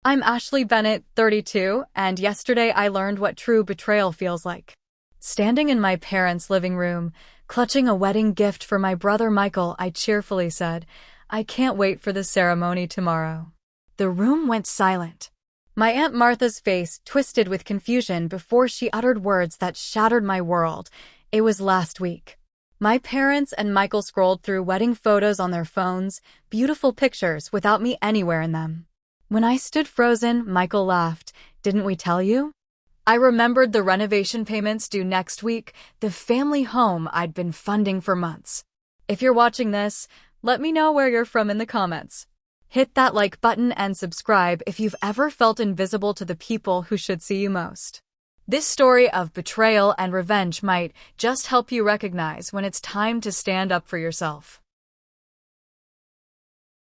I'm Ashley Bennett, 32, and yesterday I learned what true betrayal feels like. Standing in my parents' living room, clutching a wedding gift for my brother Michael, I cheerfully said, "I can't wait for the ceremony tomorrow." The room went silent. My Aunt Martha's face twisted with confusion before she uttered words that shattered my world. It was last week. My parents and Michael scrolled through wedding photos on their phones, beautiful pictures without me anywhere in them. When I stood frozen, Michael laughed. "Didn't we tell you?" I remembered the renovation payments due next week, the family home I'd been funding for months. If you're watching this, let me know where you're from in the comments. Hit that like button and subscribe if you've ever felt invisible to the people who should see you most. This story of betrayal and revenge might just help you recognize when it's time to stand up for yourself.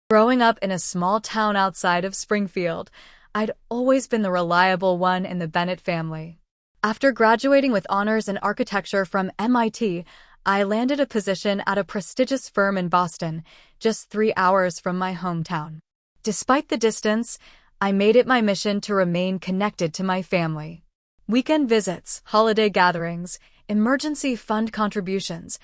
Growing up in a small town outside of Springfield, I'd always been the reliable one in the Bennett family. After graduating with honors in architecture from MIT, I landed a position at a prestigious firm in Boston, just 3 hours from my hometown. Despite the distance, I made it my mission to remain connected to my family. Weekend visits, holiday gatherings, emergency fund contributions.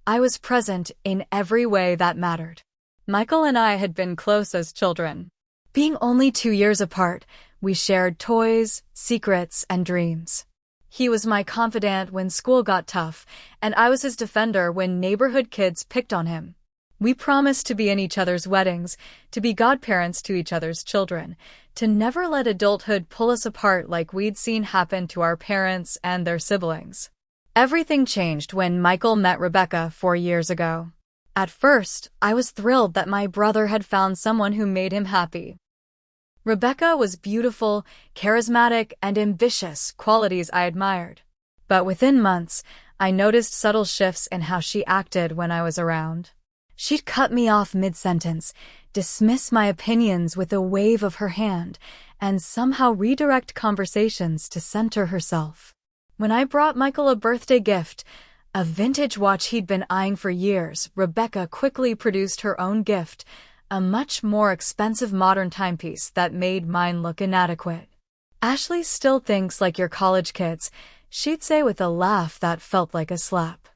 I was present in every way that mattered. Michael and I had been close as children. Being only 2 years apart, we shared toys, secrets, and dreams. He was my confidant when school got tough, and I was his defender when neighborhood kids picked on him. We promised to be in each other's weddings, to be godparents to each other's children, to never let adulthood pull us apart like we'd seen happen to our parents and their siblings. Everything changed when Michael met Rebecca 4 years ago. At first, I was thrilled that my brother had found someone who made him happy. Rebecca was beautiful, charismatic, and ambitious, qualities I admired. But within months, I noticed subtle shifts in how she acted when I was around. She'd cut me off mid-sentence, dismiss my opinions with a wave of her hand, and somehow redirect conversations to center herself. When I brought Michael a birthday gift, a vintage watch he'd been eyeing for years, Rebecca quickly produced her own gift, a much more expensive modern timepiece that made mine look inadequate. "Ashley still thinks like your college kids," she'd say with a laugh that felt like a slap.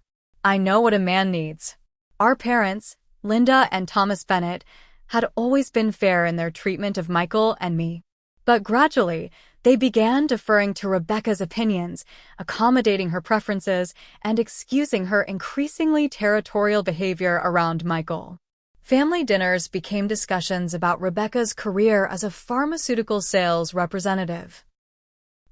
I know what a man needs. Our parents, Linda and Thomas Bennett, had always been fair in their treatment of Michael and me. But gradually, they began deferring to Rebecca's opinions, accommodating her preferences, and excusing her increasingly territorial behavior around Michael. Family dinners became discussions about Rebecca's career as a pharmaceutical sales representative.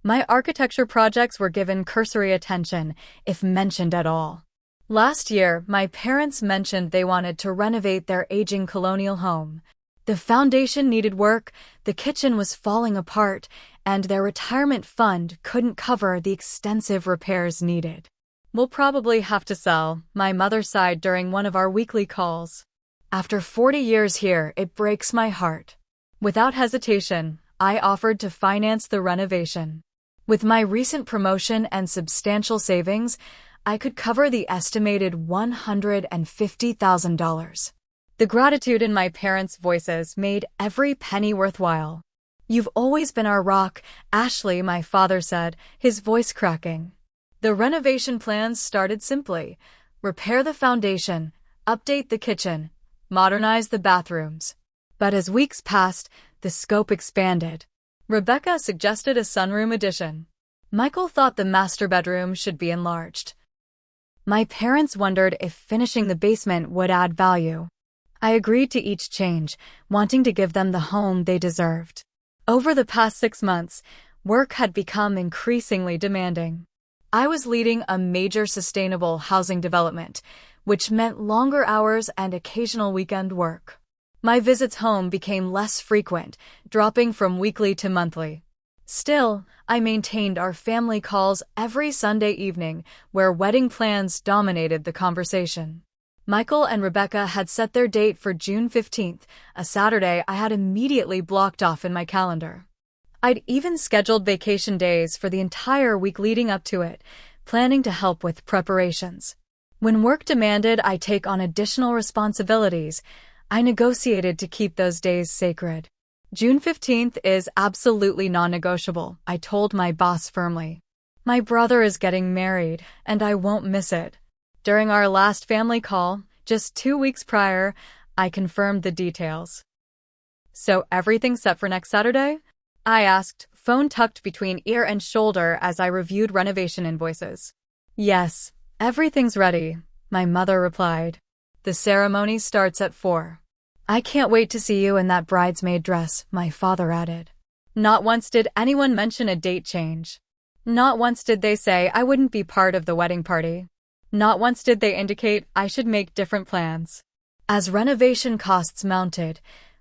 My architecture projects were given cursory attention, if mentioned at all. Last year, my parents mentioned they wanted to renovate their aging colonial home. The foundation needed work, the kitchen was falling apart, and their retirement fund couldn't cover the extensive repairs needed. "We'll probably have to sell," my mother sighed during one of our weekly calls. "After 40 years here, it breaks my heart." Without hesitation, I offered to finance the renovation. With my recent promotion and substantial savings, I could cover the estimated $150,000. The gratitude in my parents' voices made every penny worthwhile. "You've always been our rock, Ashley," my father said, his voice cracking. The renovation plans started simply: repair the foundation, update the kitchen, modernize the bathrooms. But as weeks passed, the scope expanded. Rebecca suggested a sunroom addition. Michael thought the master bedroom should be enlarged. My parents wondered if finishing the basement would add value. I agreed to each change, wanting to give them the home they deserved. Over the past 6 months, work had become increasingly demanding. I was leading a major sustainable housing development, which meant longer hours and occasional weekend work. My visits home became less frequent, dropping from weekly to monthly. Still, I maintained our family calls every Sunday evening, where wedding plans dominated the conversation. Michael and Rebecca had set their date for June 15th, a Saturday I had immediately blocked off in my calendar. I'd even scheduled vacation days for the entire week leading up to it, planning to help with preparations. When work demanded I take on additional responsibilities, I negotiated to keep those days sacred. June 15th is absolutely non-negotiable, I told my boss firmly. My brother is getting married, and I won't miss it. During our last family call, just 2 weeks prior, I confirmed the details. So everything's set for next Saturday? I asked, phone tucked between ear and shoulder as I reviewed renovation invoices. Yes, everything's ready, my mother replied. The ceremony starts at 4. I can't wait to see you in that bridesmaid dress, my father added. Not once did anyone mention a date change. Not once did they say I wouldn't be part of the wedding party. Not once did they indicate I should make different plans. As renovation costs mounted,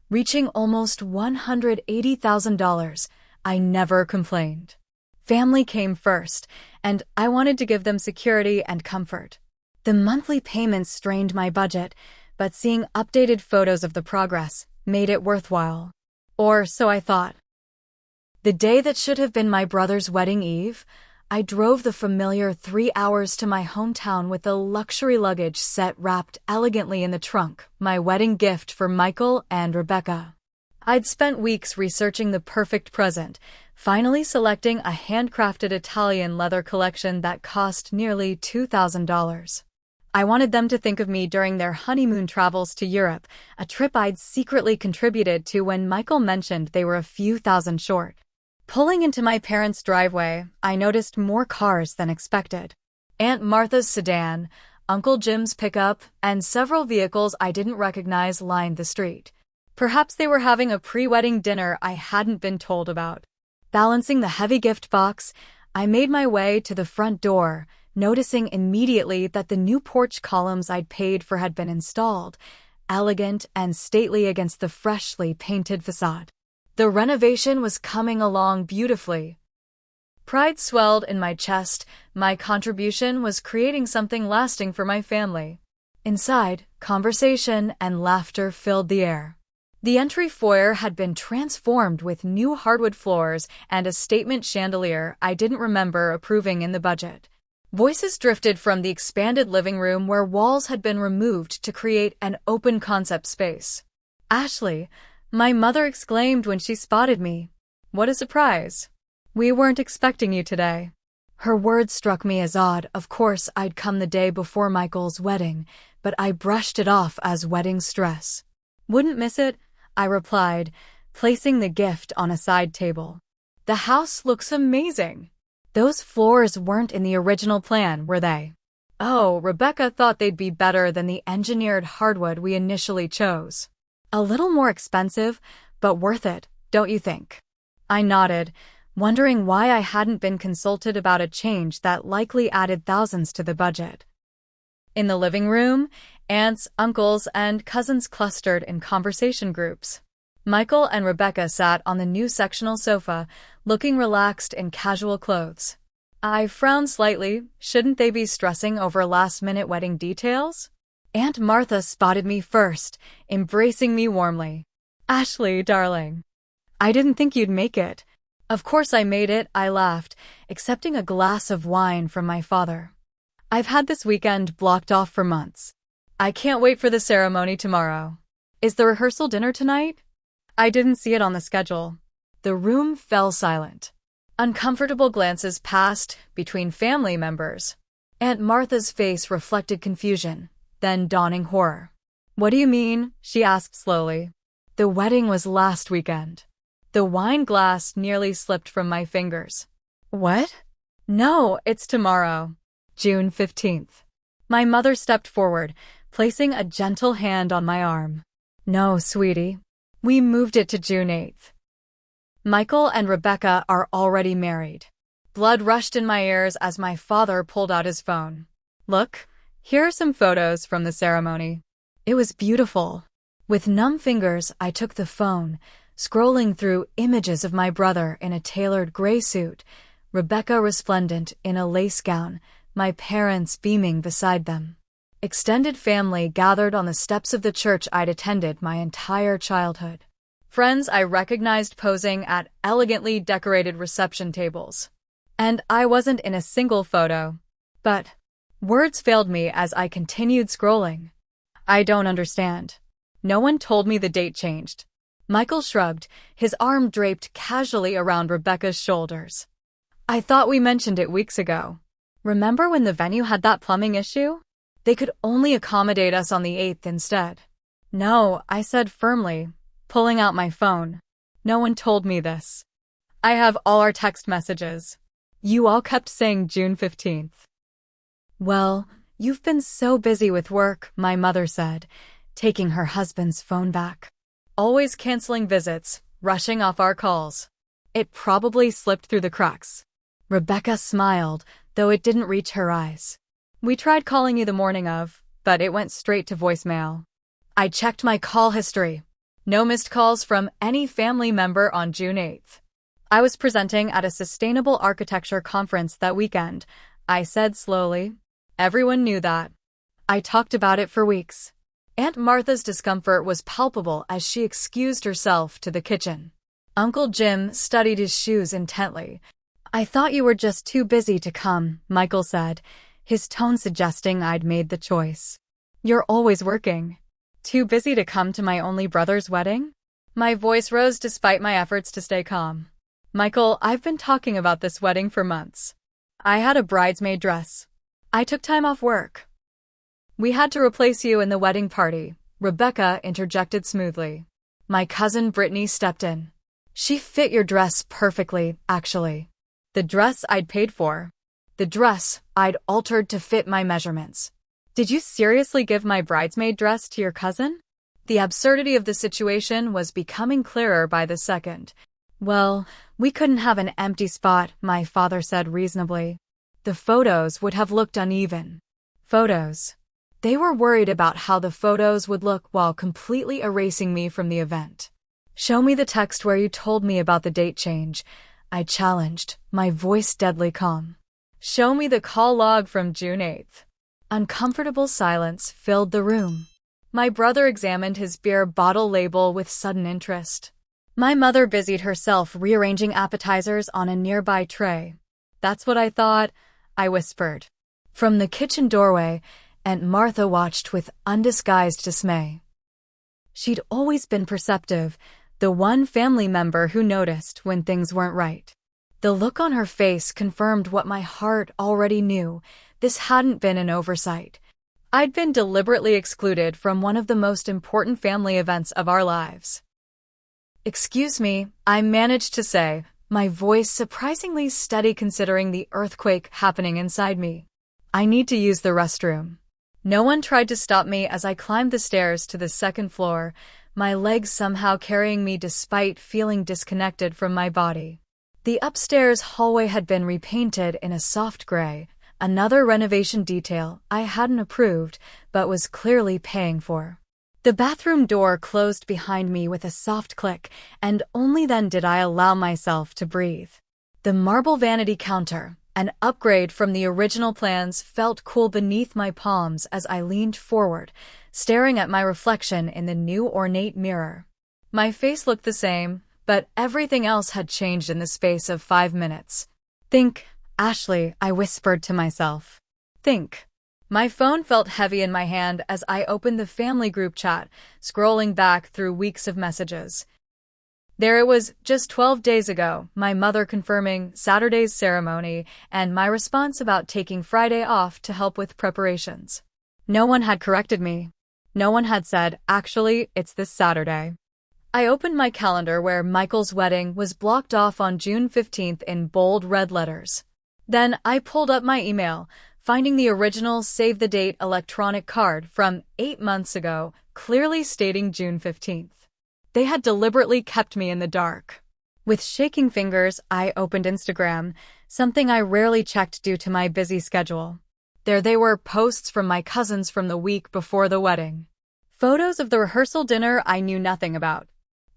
reaching almost $180,000, I never complained. Family came first, and I wanted to give them security and comfort. The monthly payments strained my budget, but seeing updated photos of the progress made it worthwhile. Or so I thought. The day that should have been my brother's wedding eve, I drove the familiar 3 hours to my hometown with a luxury luggage set wrapped elegantly in the trunk, my wedding gift for Michael and Rebecca. I'd spent weeks researching the perfect present, finally selecting a handcrafted Italian leather collection that cost nearly $2,000. I wanted them to think of me during their honeymoon travels to Europe, a trip I'd secretly contributed to when Michael mentioned they were a few thousand short. Pulling into my parents' driveway, I noticed more cars than expected. Aunt Martha's sedan, Uncle Jim's pickup, and several vehicles I didn't recognize lined the street. Perhaps they were having a pre-wedding dinner I hadn't been told about. Balancing the heavy gift box, I made my way to the front door, noticing immediately that the new porch columns I'd paid for had been installed, elegant and stately against the freshly painted facade. The renovation was coming along beautifully. Pride swelled in my chest. My contribution was creating something lasting for my family. Inside, conversation and laughter filled the air. The entry foyer had been transformed with new hardwood floors and a statement chandelier I didn't remember approving in the budget. Voices drifted from the expanded living room where walls had been removed to create an open-concept space. Ashley, my mother exclaimed when she spotted me. What a surprise. We weren't expecting you today. Her words struck me as odd. Of course, I'd come the day before Michael's wedding, but I brushed it off as wedding stress. Wouldn't miss it, I replied, placing the gift on a side table. The house looks amazing. Those floors weren't in the original plan, were they? Oh, Rebecca thought they'd be better than the engineered hardwood we initially chose. A little more expensive, but worth it, don't you think? I nodded, wondering why I hadn't been consulted about a change that likely added thousands to the budget. In the living room, aunts, uncles, and cousins clustered in conversation groups. Michael and Rebecca sat on the new sectional sofa, looking relaxed in casual clothes. I frowned slightly. Shouldn't they be stressing over last-minute wedding details? Aunt Martha spotted me first, embracing me warmly. Ashley, darling. I didn't think you'd make it. Of course I made it, I laughed, accepting a glass of wine from my father. I've had this weekend blocked off for months. I can't wait for the ceremony tomorrow. Is the rehearsal dinner tonight? I didn't see it on the schedule. The room fell silent. Uncomfortable glances passed between family members. Aunt Martha's face reflected confusion, then dawning horror. What do you mean? She asked slowly. The wedding was last weekend. The wine glass nearly slipped from my fingers. What? No, it's tomorrow, June 15th. My mother stepped forward, placing a gentle hand on my arm. No, sweetie. We moved it to June 8th. Michael and Rebecca are already married. Blood rushed in my ears as my father pulled out his phone. Look, here are some photos from the ceremony. It was beautiful. With numb fingers, I took the phone, scrolling through images of my brother in a tailored gray suit, Rebecca resplendent in a lace gown, my parents beaming beside them. Extended family gathered on the steps of the church I'd attended my entire childhood. Friends I recognized posing at elegantly decorated reception tables. And I wasn't in a single photo. But words failed me as I continued scrolling. I don't understand. No one told me the date changed. Michael shrugged, his arm draped casually around Rebecca's shoulders. I thought we mentioned it weeks ago. Remember when the venue had that plumbing issue? They could only accommodate us on the 8th instead. No, I said firmly, pulling out my phone. No one told me this. I have all our text messages. You all kept saying June 15th. Well, you've been so busy with work, my mother said, taking her husband's phone back. Always canceling visits, rushing off our calls. It probably slipped through the cracks. Rebecca smiled, though it didn't reach her eyes. We tried calling you the morning of, but it went straight to voicemail. I checked my call history. No missed calls from any family member on June 8th. I was presenting at a sustainable architecture conference that weekend, I said slowly. Everyone knew that. I talked about it for weeks. Aunt Martha's discomfort was palpable as she excused herself to the kitchen. Uncle Jim studied his shoes intently. I thought you were just too busy to come, Michael said, his tone suggesting I'd made the choice. You're always working. Too busy to come to my only brother's wedding? My voice rose despite my efforts to stay calm. Michael, I've been talking about this wedding for months. I had a bridesmaid dress. I took time off work. We had to replace you in the wedding party, Rebecca interjected smoothly. My cousin Brittany stepped in. She fit your dress perfectly, actually. The dress I'd paid for. The dress I'd altered to fit my measurements. Did you seriously give my bridesmaid dress to your cousin? The absurdity of the situation was becoming clearer by the second. Well, we couldn't have an empty spot, my father said reasonably. The photos would have looked uneven. Photos. They were worried about how the photos would look while completely erasing me from the event. Show me the text where you told me about the date change, I challenged, my voice deadly calm. Show me the call log from June 8th. Uncomfortable silence filled the room. My brother examined his beer bottle label with sudden interest. My mother busied herself rearranging appetizers on a nearby tray. That's what I thought, I whispered. From the kitchen doorway, Aunt Martha watched with undisguised dismay. She'd always been perceptive, the one family member who noticed when things weren't right. The look on her face confirmed what my heart already knew. This hadn't been an oversight. I'd been deliberately excluded from one of the most important family events of our lives. Excuse me, I managed to say, my voice surprisingly steady considering the earthquake happening inside me. I need to use the restroom. No one tried to stop me as I climbed the stairs to the second floor, my legs somehow carrying me despite feeling disconnected from my body. The upstairs hallway had been repainted in a soft gray, another renovation detail I hadn't approved but was clearly paying for. The bathroom door closed behind me with a soft click, and only then did I allow myself to breathe. The marble vanity counter, an upgrade from the original plans, felt cool beneath my palms as I leaned forward, staring at my reflection in the new ornate mirror. My face looked the same, but everything else had changed in the space of 5 minutes. Think, Ashley, I whispered to myself. Think. My phone felt heavy in my hand as I opened the family group chat, scrolling back through weeks of messages. There it was, just 12 days ago, my mother confirming Saturday's ceremony and my response about taking Friday off to help with preparations. No one had corrected me. No one had said, actually, it's this Saturday. I opened my calendar where Michael's wedding was blocked off on June 15th in bold red letters. Then I pulled up my email, finding the original save-the-date electronic card from 8 months ago, clearly stating June 15th. They had deliberately kept me in the dark. With shaking fingers, I opened Instagram, something I rarely checked due to my busy schedule. There they were, posts from my cousins from the week before the wedding. Photos of the rehearsal dinner I knew nothing about.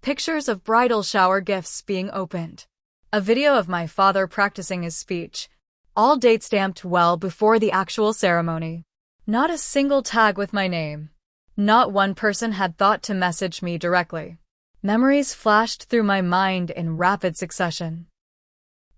Pictures of bridal shower gifts being opened. A video of my father practicing his speech. All date stamped well before the actual ceremony. Not a single tag with my name. Not one person had thought to message me directly. Memories flashed through my mind in rapid succession.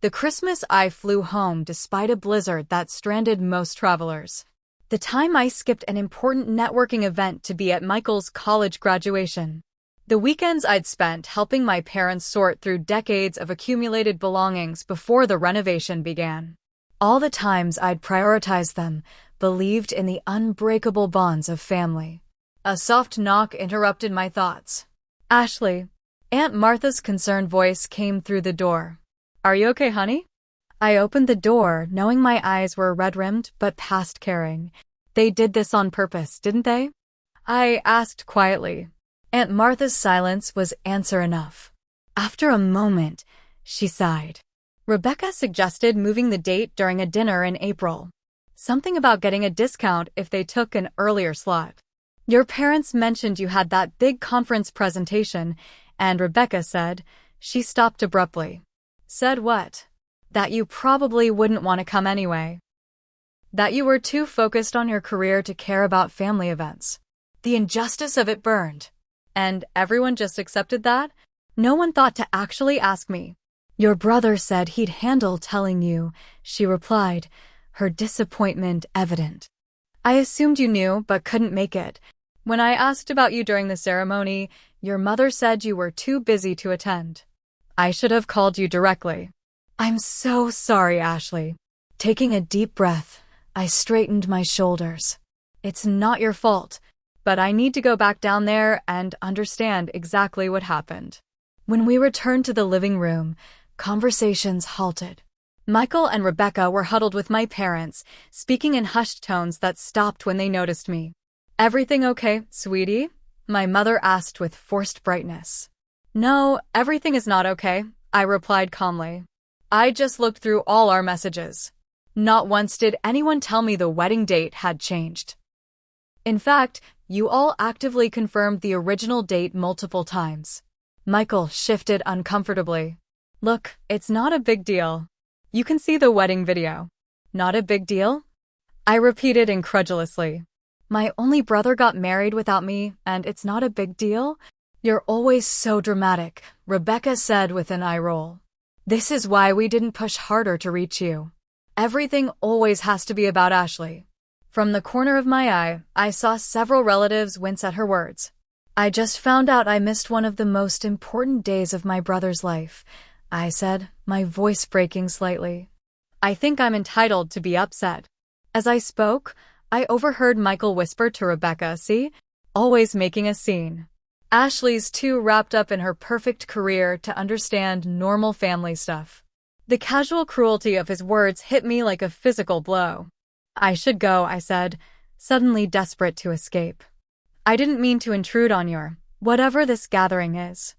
The Christmas I flew home despite a blizzard that stranded most travelers. The time I skipped an important networking event to be at Michael's college graduation. The weekends I'd spent helping my parents sort through decades of accumulated belongings before the renovation began. All the times I'd prioritized them, believed in the unbreakable bonds of family. A soft knock interrupted my thoughts. Ashley. Aunt Martha's concerned voice came through the door. Are you okay, honey? I opened the door, knowing my eyes were red-rimmed but past caring. They did this on purpose, didn't they? I asked quietly. Aunt Martha's silence was answer enough. After a moment, she sighed. Rebecca suggested moving the date during a dinner in April. Something about getting a discount if they took an earlier slot. Your parents mentioned you had that big conference presentation, and Rebecca said, she stopped abruptly. Said what? That you probably wouldn't want to come anyway. That you were too focused on your career to care about family events. The injustice of it burned. And everyone just accepted that? No one thought to actually ask me. Your brother said he'd handle telling you, she replied, her disappointment evident. I assumed you knew, but couldn't make it. When I asked about you during the ceremony, your mother said you were too busy to attend. I should have called you directly. I'm so sorry, Ashley. Taking a deep breath, I straightened my shoulders. It's not your fault, but I need to go back down there and understand exactly what happened. When we returned to the living room, conversations halted. Michael and Rebecca were huddled with my parents, speaking in hushed tones that stopped when they noticed me. Everything okay, sweetie? My mother asked with forced brightness. No, everything is not okay, I replied calmly. I just looked through all our messages. Not once did anyone tell me the wedding date had changed. In fact, you all actively confirmed the original date multiple times. Michael shifted uncomfortably. Look, it's not a big deal. You can see the wedding video. Not a big deal? I repeated incredulously. My only brother got married without me, and it's not a big deal? You're always so dramatic, Rebecca said with an eye roll. This is why we didn't push harder to reach you. Everything always has to be about Ashley. From the corner of my eye, I saw several relatives wince at her words. I just found out I missed one of the most important days of my brother's life, I said, my voice breaking slightly. I think I'm entitled to be upset. As I spoke, I overheard Michael whisper to Rebecca, see? Always making a scene. Ashley's too wrapped up in her perfect career to understand normal family stuff. The casual cruelty of his words hit me like a physical blow. I should go, I said, suddenly desperate to escape. I didn't mean to intrude on your, whatever this gathering is.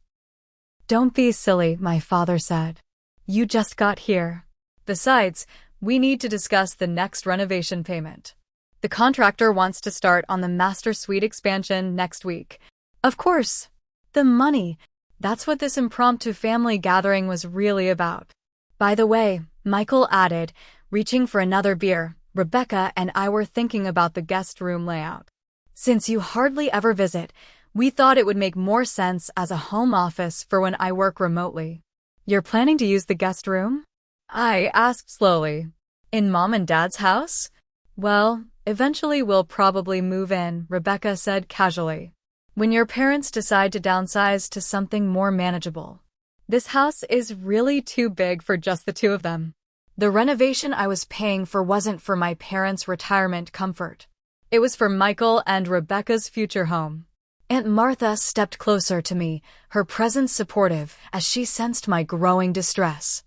Don't be silly, my father said. You just got here. Besides, we need to discuss the next renovation payment. The contractor wants to start on the master suite expansion next week. Of course. The money. That's what this impromptu family gathering was really about. By the way, Michael added, reaching for another beer, Rebecca and I were thinking about the guest room layout. Since you hardly ever visit, we thought it would make more sense as a home office for when I work remotely. You're planning to use the guest room? I asked slowly. In Mom and Dad's house? Well, eventually we'll probably move in, Rebecca said casually. When your parents decide to downsize to something more manageable. This house is really too big for just the two of them. The renovation I was paying for wasn't for my parents' retirement comfort. It was for Michael and Rebecca's future home. Aunt Martha stepped closer to me, her presence supportive as she sensed my growing distress.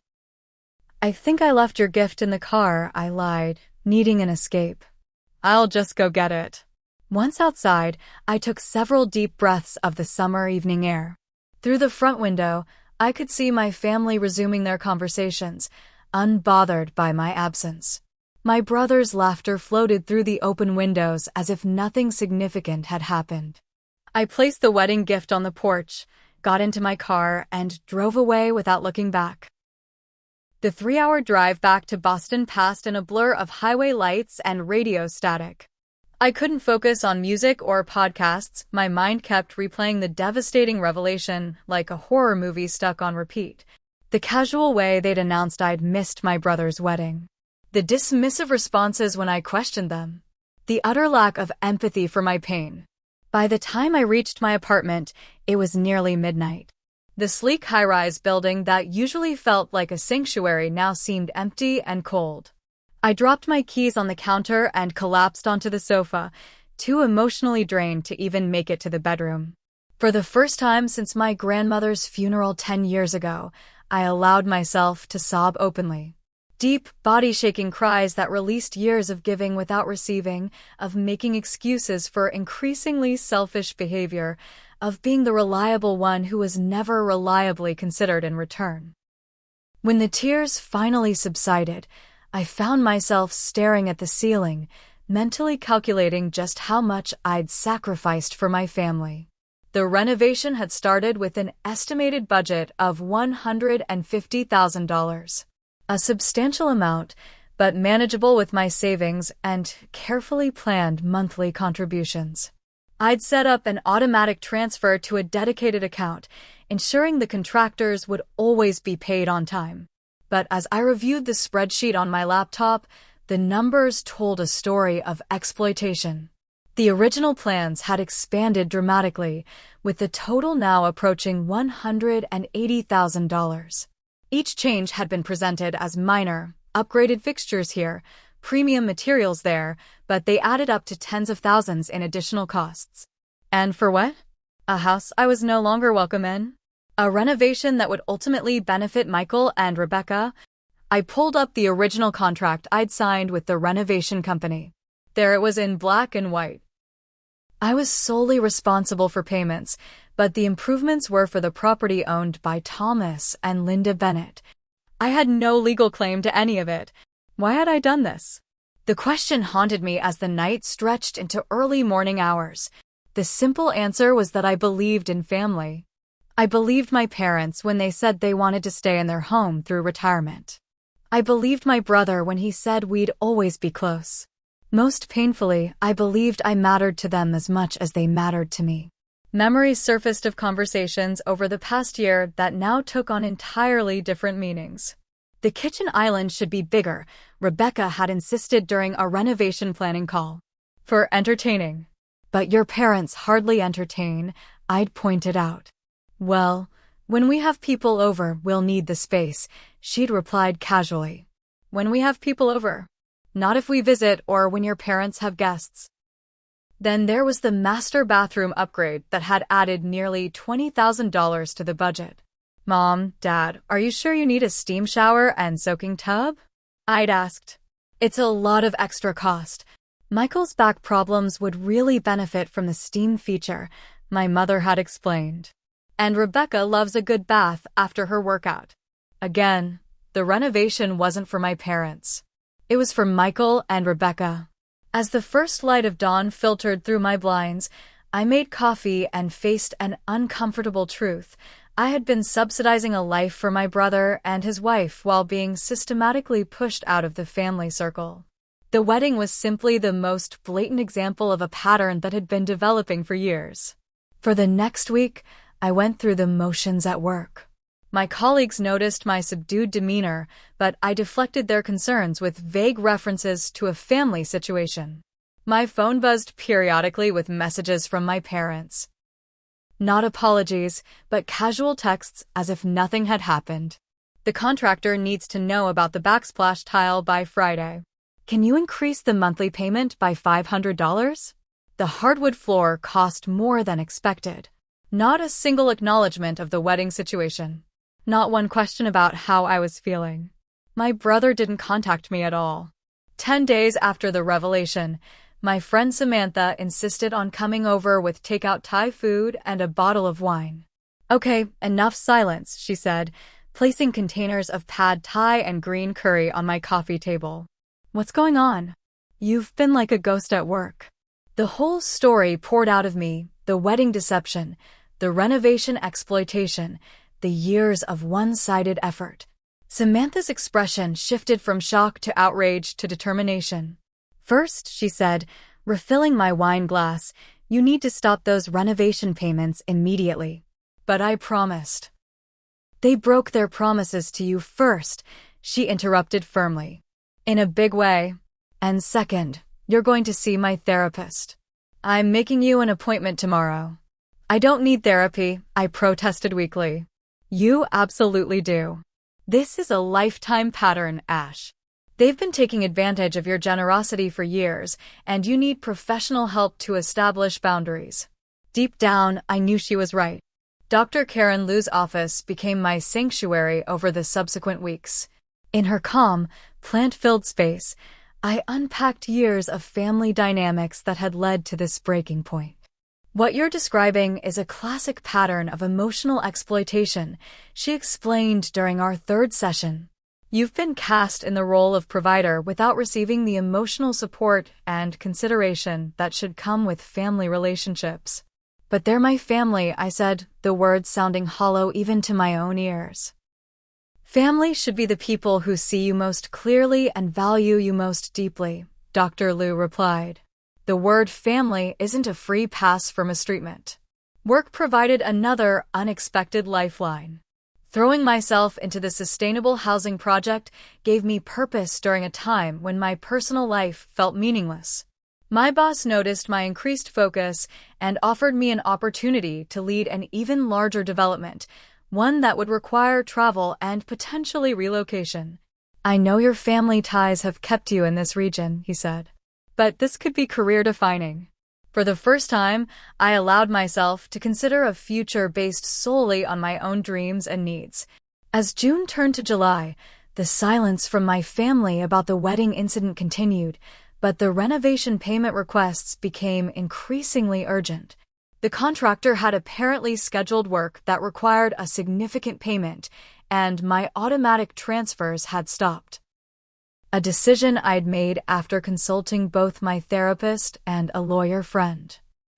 I think I left your gift in the car, I lied, needing an escape. I'll just go get it. Once outside, I took several deep breaths of the summer evening air. Through the front window, I could see my family resuming their conversations, unbothered by my absence. My brother's laughter floated through the open windows as if nothing significant had happened. I placed the wedding gift on the porch, got into my car, and drove away without looking back. The 3-hour drive back to Boston passed in a blur of highway lights and radio static. I couldn't focus on music or podcasts. My mind kept replaying the devastating revelation like a horror movie stuck on repeat. The casual way they'd announced I'd missed my brother's wedding. The dismissive responses when I questioned them. The utter lack of empathy for my pain. By the time I reached my apartment, it was nearly midnight. The sleek high-rise building that usually felt like a sanctuary now seemed empty and cold. I dropped my keys on the counter and collapsed onto the sofa, too emotionally drained to even make it to the bedroom. For the first time since my grandmother's funeral 10 years ago, I allowed myself to sob openly. Deep, body-shaking cries that released years of giving without receiving, of making excuses for increasingly selfish behavior, of being the reliable one who was never reliably considered in return. When the tears finally subsided, I found myself staring at the ceiling, mentally calculating just how much I'd sacrificed for my family. The renovation had started with an estimated budget of $150,000. A substantial amount, but manageable with my savings and carefully planned monthly contributions. I'd set up an automatic transfer to a dedicated account, ensuring the contractors would always be paid on time. But as I reviewed the spreadsheet on my laptop, the numbers told a story of exploitation. The original plans had expanded dramatically, with the total now approaching $180,000. Each change had been presented as minor, upgraded fixtures here, premium materials there, but they added up to tens of thousands in additional costs. And for what? A house I was no longer welcome in? A renovation that would ultimately benefit Michael and Rebecca? I pulled up the original contract I'd signed with the renovation company. There it was in black and white. I was solely responsible for payments, but the improvements were for the property owned by Thomas and Linda Bennett. I had no legal claim to any of it. Why had I done this? The question haunted me as the night stretched into early morning hours. The simple answer was that I believed in family. I believed my parents when they said they wanted to stay in their home through retirement. I believed my brother when he said we'd always be close. Most painfully, I believed I mattered to them as much as they mattered to me. Memories surfaced of conversations over the past year that now took on entirely different meanings. The kitchen island should be bigger, Rebecca had insisted during a renovation planning call. For entertaining. But your parents hardly entertain, I'd pointed out. Well, when we have people over, we'll need the space, she'd replied casually. When we have people over? Not if we visit or when your parents have guests. Then there was the master bathroom upgrade that had added nearly $20,000 to the budget. Mom, Dad, are you sure you need a steam shower and soaking tub? I'd asked. It's a lot of extra cost. Michael's back problems would really benefit from the steam feature, my mother had explained. And Rebecca loves a good bath after her workout. Again, the renovation wasn't for my parents. It was for Michael and Rebecca. As the first light of dawn filtered through my blinds, I made coffee and faced an uncomfortable truth. I had been subsidizing a life for my brother and his wife while being systematically pushed out of the family circle. The wedding was simply the most blatant example of a pattern that had been developing for years. For the next week, I went through the motions at work. My colleagues noticed my subdued demeanor, but I deflected their concerns with vague references to a family situation. My phone buzzed periodically with messages from my parents. Not apologies, but casual texts as if nothing had happened. The contractor needs to know about the backsplash tile by Friday. Can you increase the monthly payment by $500? The hardwood floor cost more than expected. Not a single acknowledgement of the wedding situation. Not one question about how I was feeling. My brother didn't contact me at all. 10 days after the revelation, my friend Samantha insisted on coming over with takeout Thai food and a bottle of wine. Okay, enough silence, she said, placing containers of pad Thai and green curry on my coffee table. What's going on? You've been like a ghost at work. The whole story poured out of me, the wedding deception, the renovation exploitation, the years of one-sided effort. Samantha's expression shifted from shock to outrage to determination. First, she said, refilling my wine glass, you need to stop those renovation payments immediately. But I promised. They broke their promises to you first, she interrupted firmly. In a big way. And second, you're going to see my therapist. I'm making you an appointment tomorrow. I don't need therapy, I protested weakly. You absolutely do. This is a lifetime pattern, Ash. They've been taking advantage of your generosity for years, and you need professional help to establish boundaries. Deep down, I knew she was right. Dr. Karen Liu's office became my sanctuary over the subsequent weeks. In her calm, plant-filled space, I unpacked years of family dynamics that had led to this breaking point. What you're describing is a classic pattern of emotional exploitation, she explained during our third session. You've been cast in the role of provider without receiving the emotional support and consideration that should come with family relationships. But they're my family, I said, the words sounding hollow even to my own ears. Family should be the people who see you most clearly and value you most deeply, Dr. Liu replied. The word family isn't a free pass for mistreatment. Work provided another unexpected lifeline. Throwing myself into the sustainable housing project gave me purpose during a time when my personal life felt meaningless. My boss noticed my increased focus and offered me an opportunity to lead an even larger development, one that would require travel and potentially relocation. I know your family ties have kept you in this region, he said, but this could be career-defining. For the first time, I allowed myself to consider a future based solely on my own dreams and needs. As June turned to July, the silence from my family about the wedding incident continued, but the renovation payment requests became increasingly urgent. The contractor had apparently scheduled work that required a significant payment, and my automatic transfers had stopped. A decision I'd made after consulting both my therapist and a lawyer friend.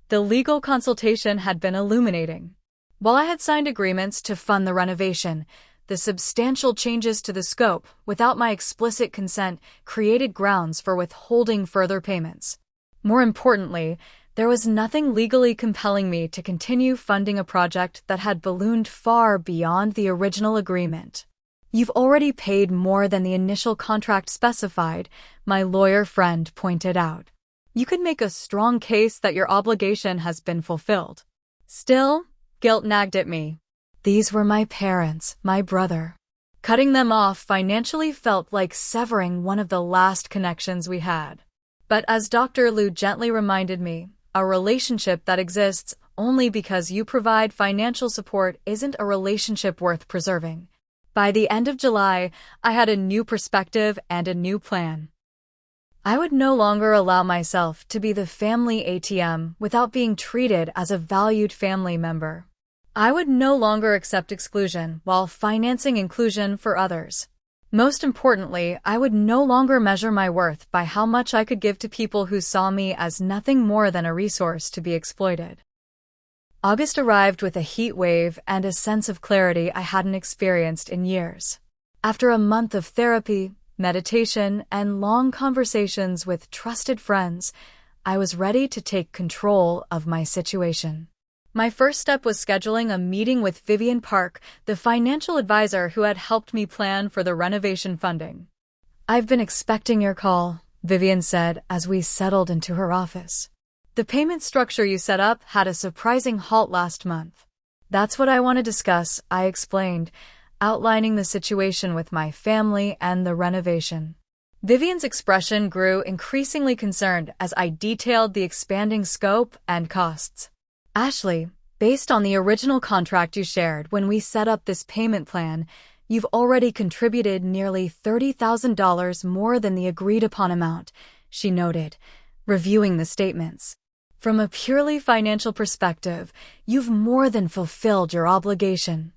The legal consultation had been illuminating. While I had signed agreements to fund the renovation, the substantial changes to the scope, without my explicit consent, created grounds for withholding further payments. More importantly, there was nothing legally compelling me to continue funding a project that had ballooned far beyond the original agreement. You've already paid more than the initial contract specified, my lawyer friend pointed out. You could make a strong case that your obligation has been fulfilled. Still, guilt nagged at me. These were my parents, my brother. Cutting them off financially felt like severing one of the last connections we had. But as Dr. Liu gently reminded me, a relationship that exists only because you provide financial support isn't a relationship worth preserving. By the end of July, I had a new perspective and a new plan. I would no longer allow myself to be the family ATM without being treated as a valued family member. I would no longer accept exclusion while financing inclusion for others. Most importantly, I would no longer measure my worth by how much I could give to people who saw me as nothing more than a resource to be exploited. August arrived with a heat wave and a sense of clarity I hadn't experienced in years. After a month of therapy, meditation, and long conversations with trusted friends, I was ready to take control of my situation. My first step was scheduling a meeting with Vivian Park, the financial advisor who had helped me plan for the renovation funding. I've been expecting your call, Vivian said as we settled into her office. The payment structure you set up had a surprising halt last month. That's what I want to discuss, I explained, outlining the situation with my family and the renovation. Vivian's expression grew increasingly concerned as I detailed the expanding scope and costs. Ashley, based on the original contract you shared when we set up this payment plan, you've already contributed nearly $30,000 more than the agreed-upon amount, she noted, reviewing the statements. From a purely financial perspective, you've more than fulfilled your obligation.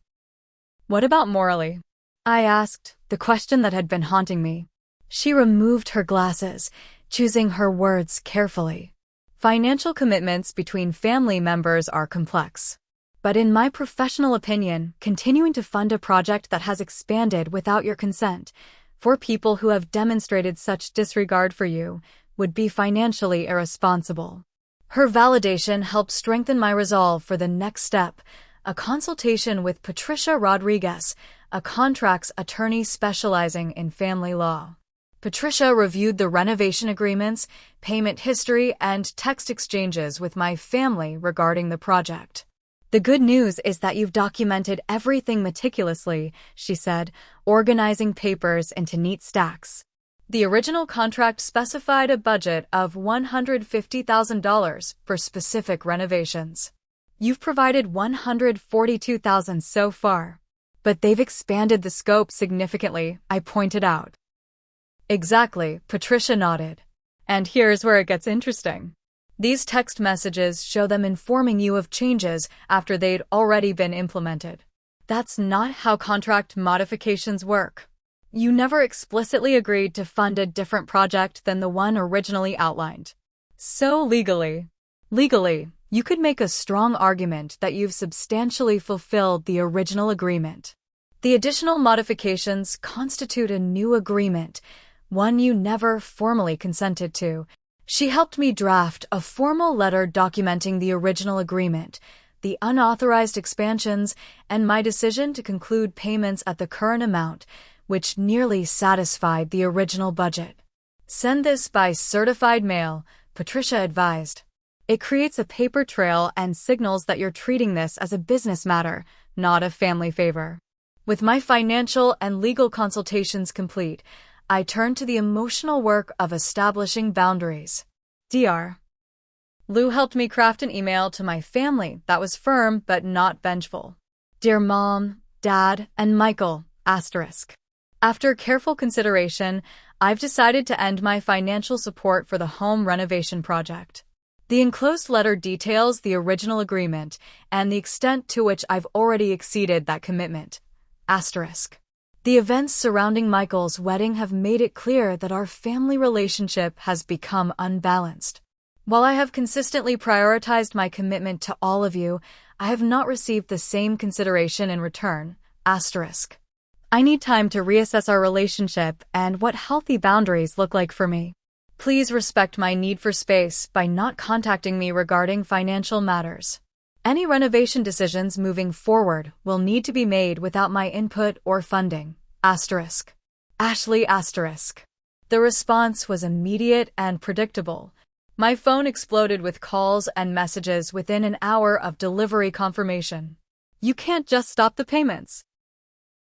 What about morally? I asked, the question that had been haunting me. She removed her glasses, choosing her words carefully. Financial commitments between family members are complex. But in my professional opinion, continuing to fund a project that has expanded without your consent, for people who have demonstrated such disregard for you, would be financially irresponsible. Her validation helped strengthen my resolve for the next step, a consultation with Patricia Rodriguez, a contracts attorney specializing in family law. Patricia reviewed the renovation agreements, payment history, and text exchanges with my family regarding the project. The good news is that you've documented everything meticulously, she said, organizing papers into neat stacks. The original contract specified a budget of $150,000 for specific renovations. You've provided $142,000 so far. But they've expanded the scope significantly, I pointed out. Exactly, Patricia nodded. And here's where it gets interesting. These text messages show them informing you of changes after they'd already been implemented. That's not how contract modifications work. You never explicitly agreed to fund a different project than the one originally outlined. So legally, you could make a strong argument that you've substantially fulfilled the original agreement. The additional modifications constitute a new agreement, one you never formally consented to. She helped me draft a formal letter documenting the original agreement, the unauthorized expansions, and my decision to conclude payments at the current amount, which nearly satisfied the original budget. Send this by certified mail, Patricia advised. It creates a paper trail and signals that you're treating this as a business matter, not a family favor. With my financial and legal consultations complete, I turned to the emotional work of establishing boundaries. Dr. Lou helped me craft an email to my family that was firm but not vengeful. Dear Mom, Dad, and Michael, *. After careful consideration, I've decided to end my financial support for the home renovation project. The enclosed letter details the original agreement and the extent to which I've already exceeded that commitment. The events surrounding Michael's wedding have made it clear that our family relationship has become unbalanced. While I have consistently prioritized my commitment to all of you, I have not received the same consideration in return. I need time to reassess our relationship and what healthy boundaries look like for me. Please respect my need for space by not contacting me regarding financial matters. Any renovation decisions moving forward will need to be made without my input or funding. Ashley. The response was immediate and predictable. My phone exploded with calls and messages within an hour of delivery confirmation. You can't just stop the payments.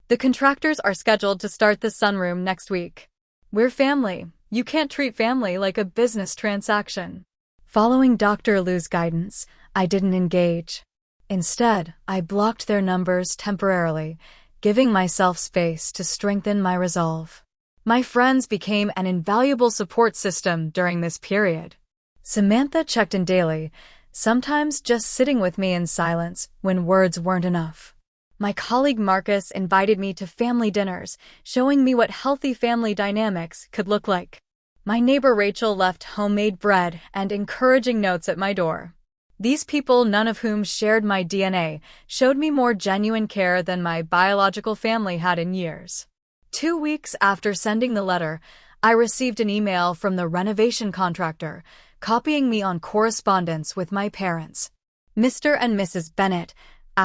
The contractors are scheduled to start the sunroom next week. We're family. You can't treat family like a business transaction. Following Dr. Lou's guidance, I didn't engage. Instead, I blocked their numbers temporarily, giving myself space to strengthen my resolve. My friends became an invaluable support system during this period. Samantha checked in daily, sometimes just sitting with me in silence when words weren't enough. My colleague Marcus invited me to family dinners, showing me what healthy family dynamics could look like. My neighbor Rachel left homemade bread and encouraging notes at my door. These people, none of whom shared my DNA, showed me more genuine care than my biological family had in years. 2 weeks after sending the letter, I received an email from the renovation contractor, copying me on correspondence with my parents. Mr. and Mrs. Bennett, *.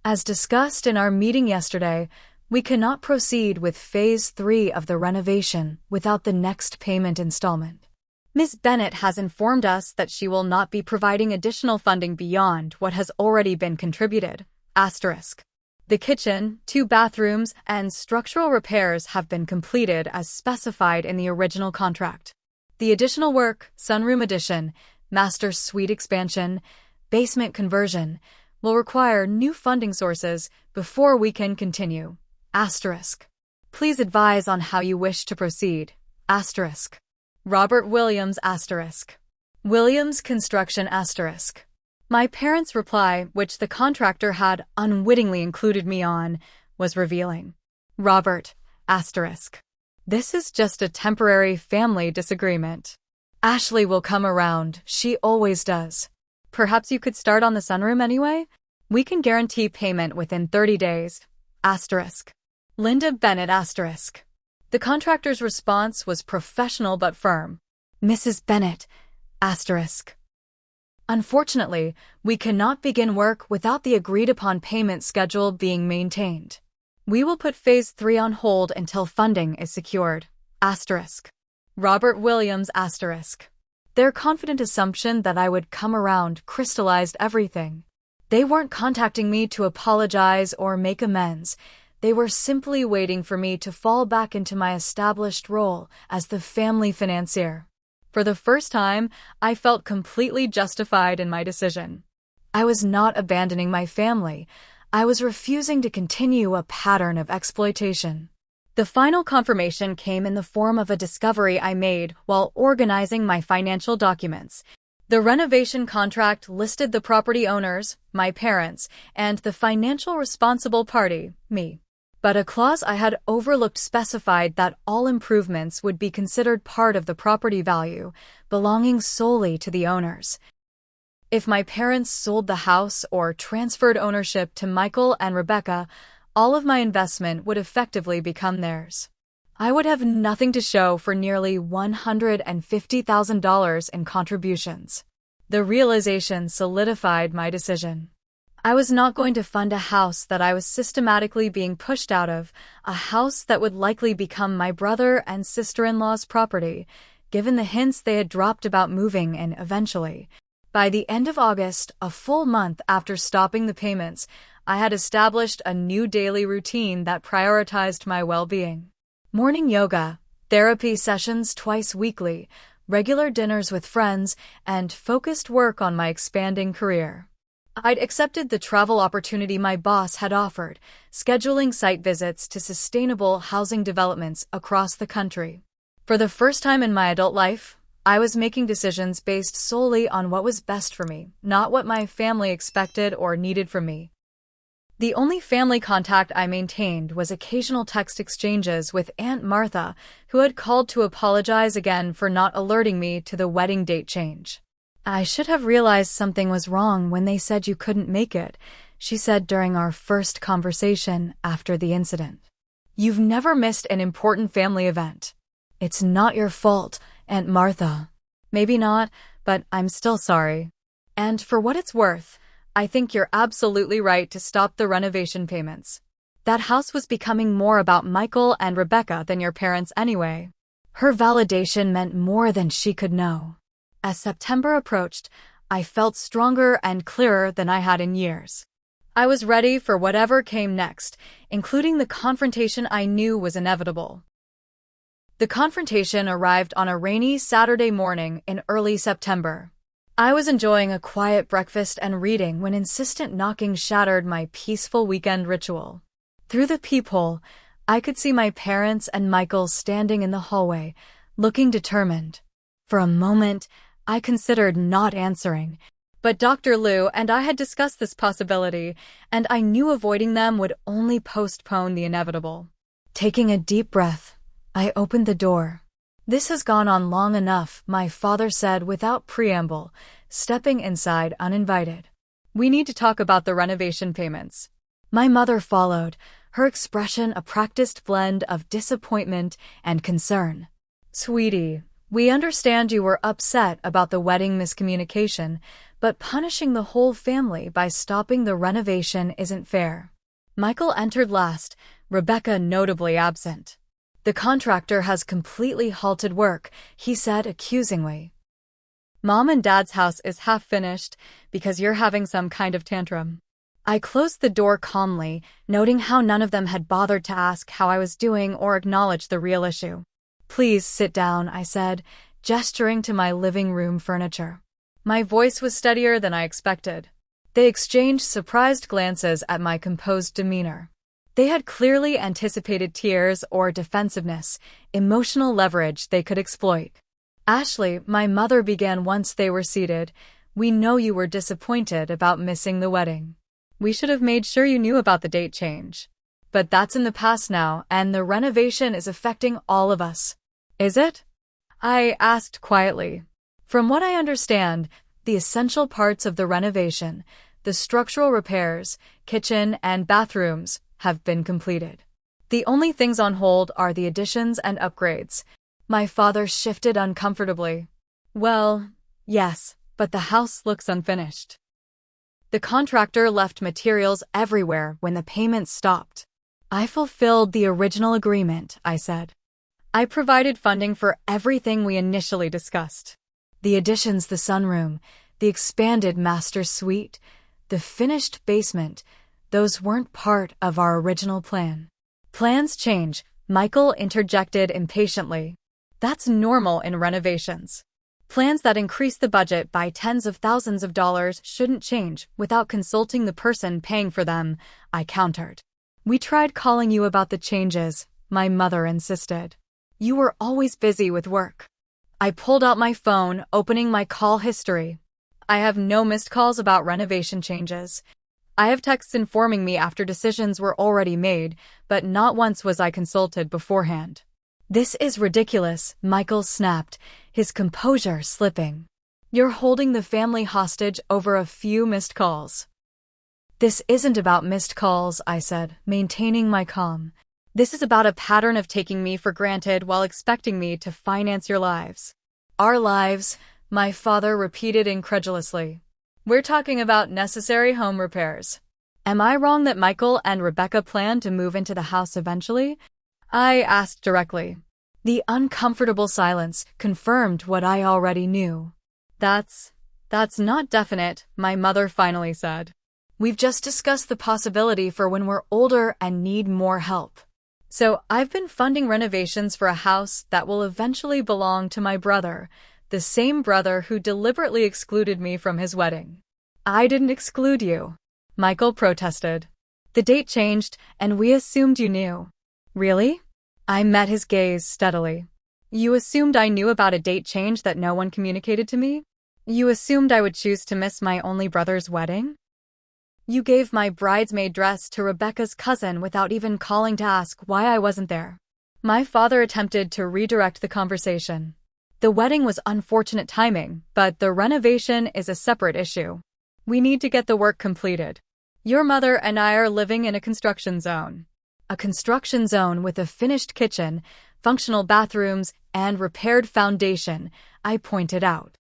As discussed in our meeting yesterday, we cannot proceed with Phase 3 of the renovation without the next payment installment. Ms. Bennett has informed us that she will not be providing additional funding beyond what has already been contributed. The kitchen, 2 bathrooms, and structural repairs have been completed as specified in the original contract. The additional work, sunroom addition, master suite expansion, basement conversion, will require new funding sources before we can continue. Please advise on how you wish to proceed. Robert Williams Williams Construction My parents' reply, which the contractor had unwittingly included me on, was revealing. Robert, This is just a temporary family disagreement. Ashley will come around, she always does. Perhaps you could start on the sunroom anyway? We can guarantee payment within 30 days. Linda Bennett The contractor's response was professional but firm. Mrs. Bennett, Unfortunately, we cannot begin work without the agreed-upon payment schedule being maintained. We will put phase 3 on hold until funding is secured. Asterisk. Robert Williams asterisk. Their confident assumption that I would come around crystallized everything. They weren't contacting me to apologize or make amends. They were simply waiting for me to fall back into my established role as the family financier. For the first time, I felt completely justified in my decision. I was not abandoning my family. I was refusing to continue a pattern of exploitation. The final confirmation came in the form of a discovery I made while organizing my financial documents. The renovation contract listed the property owners, my parents, and the financial responsible party, me. But a clause I had overlooked specified that all improvements would be considered part of the property value, belonging solely to the owners. If my parents sold the house or transferred ownership to Michael and Rebecca, all of my investment would effectively become theirs. I would have nothing to show for nearly $150,000 in contributions. The realization solidified my decision. I was not going to fund a house that I was systematically being pushed out of, a house that would likely become my brother and sister-in-law's property, given the hints they had dropped about moving in eventually. By the end of August, a full month after stopping the payments, I had established a new daily routine that prioritized my well-being. Morning yoga, therapy sessions twice weekly, regular dinners with friends, and focused work on my expanding career. I'd accepted the travel opportunity my boss had offered, scheduling site visits to sustainable housing developments across the country. For the first time in my adult life, I was making decisions based solely on what was best for me, not what my family expected or needed from me. The only family contact I maintained was occasional text exchanges with Aunt Martha, who had called to apologize again for not alerting me to the wedding date change. "I should have realized something was wrong when they said you couldn't make it," she said during our first conversation after the incident. "You've never missed an important family event. It's not your fault, Aunt Martha." "Maybe not, but I'm still sorry. And for what it's worth, I think you're absolutely right to stop the renovation payments. That house was becoming more about Michael and Rebecca than your parents anyway." Her validation meant more than she could know. As September approached, I felt stronger and clearer than I had in years. I was ready for whatever came next, including the confrontation I knew was inevitable. The confrontation arrived on a rainy Saturday morning in early September. I was enjoying a quiet breakfast and reading when insistent knocking shattered my peaceful weekend ritual. Through the peephole, I could see my parents and Michael standing in the hallway, looking determined. For a moment, I considered not answering, but Dr. Liu and I had discussed this possibility, and I knew avoiding them would only postpone the inevitable. Taking a deep breath, I opened the door. "This has gone on long enough," my father said without preamble, stepping inside uninvited. "We need to talk about the renovation payments." My mother followed, her expression a practiced blend of disappointment and concern. "Sweetie, we understand you were upset about the wedding miscommunication, but punishing the whole family by stopping the renovation isn't fair." Michael entered last, Rebecca notably absent. "The contractor has completely halted work," he said accusingly. "Mom and Dad's house is half finished because you're having some kind of tantrum." I closed the door calmly, noting how none of them had bothered to ask how I was doing or acknowledge the real issue. "Please sit down," I said, gesturing to my living room furniture. My voice was steadier than I expected. They exchanged surprised glances at my composed demeanor. They had clearly anticipated tears or defensiveness, emotional leverage they could exploit. "Ashley," my mother began once they were seated, "we know you were disappointed about missing the wedding. We should have made sure you knew about the date change. But that's in the past now, and the renovation is affecting all of us." "Is it?" I asked quietly. "From what I understand, the essential parts of the renovation, the structural repairs, kitchen and bathrooms, have been completed. The only things on hold are the additions and upgrades." My father shifted uncomfortably. "Well, yes, but the house looks unfinished. The contractor left materials everywhere when the payments stopped." I fulfilled the original agreement, I said. I provided funding for everything we initially discussed. The additions, the sunroom, the expanded master suite, the finished basement, those weren't part of our original plan. Plans change, Michael interjected impatiently. That's normal in renovations. Plans that increase the budget by tens of thousands of dollars shouldn't change without consulting the person paying for them, I countered. We tried calling you about the changes, my mother insisted. You were always busy with work. I pulled out my phone, opening my call history. I have no missed calls about renovation changes. I have texts informing me after decisions were already made, but not once was I consulted beforehand. This is ridiculous, Michael snapped, his composure slipping. You're holding the family hostage over a few missed calls. This isn't about missed calls, I said, maintaining my calm. This is about a pattern of taking me for granted while expecting me to finance your lives. Our lives, my father repeated incredulously. We're talking about necessary home repairs. Am I wrong that Michael and Rebecca plan to move into the house eventually? I asked directly. The uncomfortable silence confirmed what I already knew. That's not definite, my mother finally said. We've just discussed the possibility for when we're older and need more help. So I've been funding renovations for a house that will eventually belong to my brother, the same brother who deliberately excluded me from his wedding. I didn't exclude you, Michael protested. The date changed, and we assumed you knew. Really? I met his gaze steadily. You assumed I knew about a date change that no one communicated to me? You assumed I would choose to miss my only brother's wedding? You gave my bridesmaid dress to Rebecca's cousin without even calling to ask why I wasn't there. My father attempted to redirect the conversation. The wedding was unfortunate timing, but the renovation is a separate issue. We need to get the work completed. Your mother and I are living in a construction zone. A construction zone with a finished kitchen, functional bathrooms, and repaired foundation, I pointed out.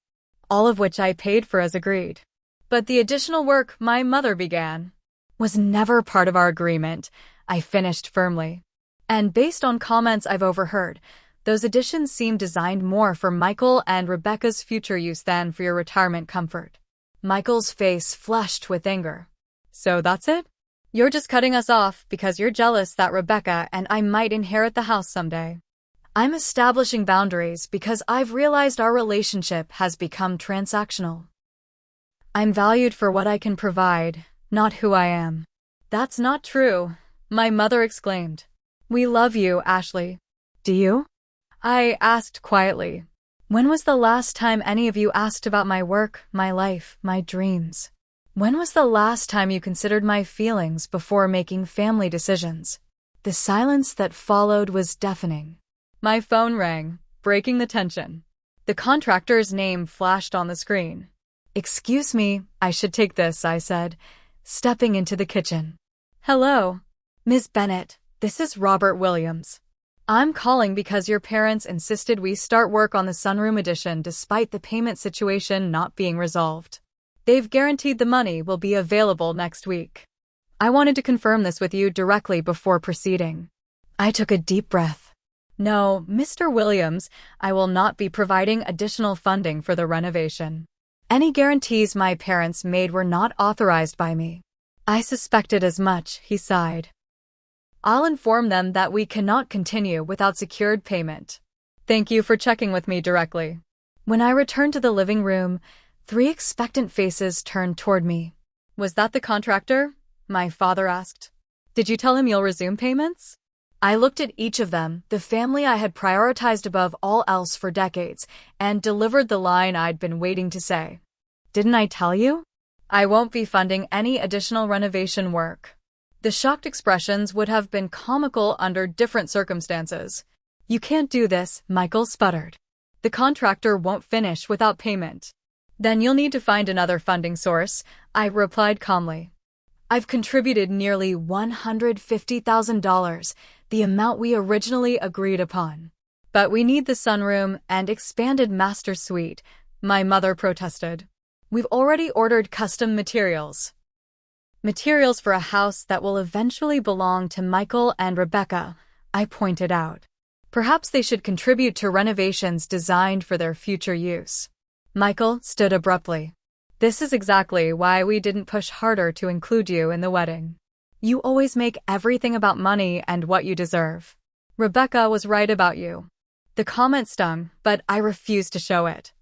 All of which I paid for as agreed. But the additional work my mother began was never part of our agreement, I finished firmly. And based on comments I've overheard, those additions seem designed more for Michael and Rebecca's future use than for your retirement comfort. Michael's face flushed with anger. So that's it? You're just cutting us off because you're jealous that Rebecca and I might inherit the house someday. I'm establishing boundaries because I've realized our relationship has become transactional. I'm valued for what I can provide, not who I am. That's not true, my mother exclaimed. We love you, Ashley. Do you? I asked quietly. When was the last time any of you asked about my work, my life, my dreams? When was the last time you considered my feelings before making family decisions? The silence that followed was deafening. My phone rang, breaking the tension. The contractor's name flashed on the screen. Excuse me, I should take this, I said, stepping into the kitchen. Hello, Ms. Bennett, this is Robert Williams. I'm calling because your parents insisted we start work on the sunroom addition despite the payment situation not being resolved. They've guaranteed the money will be available next week. I wanted to confirm this with you directly before proceeding. I took a deep breath. No, Mr. Williams, I will not be providing additional funding for the renovation. Any guarantees my parents made were not authorized by me. I suspected as much, he sighed. I'll inform them that we cannot continue without secured payment. Thank you for checking with me directly. When I returned to the living room, 3 expectant faces turned toward me. Was that the contractor? My father asked. Did you tell him you'll resume payments? I looked at each of them, the family I had prioritized above all else for decades, and delivered the line I'd been waiting to say. Didn't I tell you? I won't be funding any additional renovation work. The shocked expressions would have been comical under different circumstances. You can't do this, Michael sputtered. The contractor won't finish without payment. Then you'll need to find another funding source, I replied calmly. I've contributed nearly $150,000, the amount we originally agreed upon. But we need the sunroom and expanded master suite, my mother protested. We've already ordered custom materials. Materials for a house that will eventually belong to Michael and Rebecca, I pointed out. Perhaps they should contribute to renovations designed for their future use. Michael stood abruptly. This is exactly why we didn't push harder to include you in the wedding. You always make everything about money and what you deserve. Rebecca was right about you. The comment stung, but I refused to show it.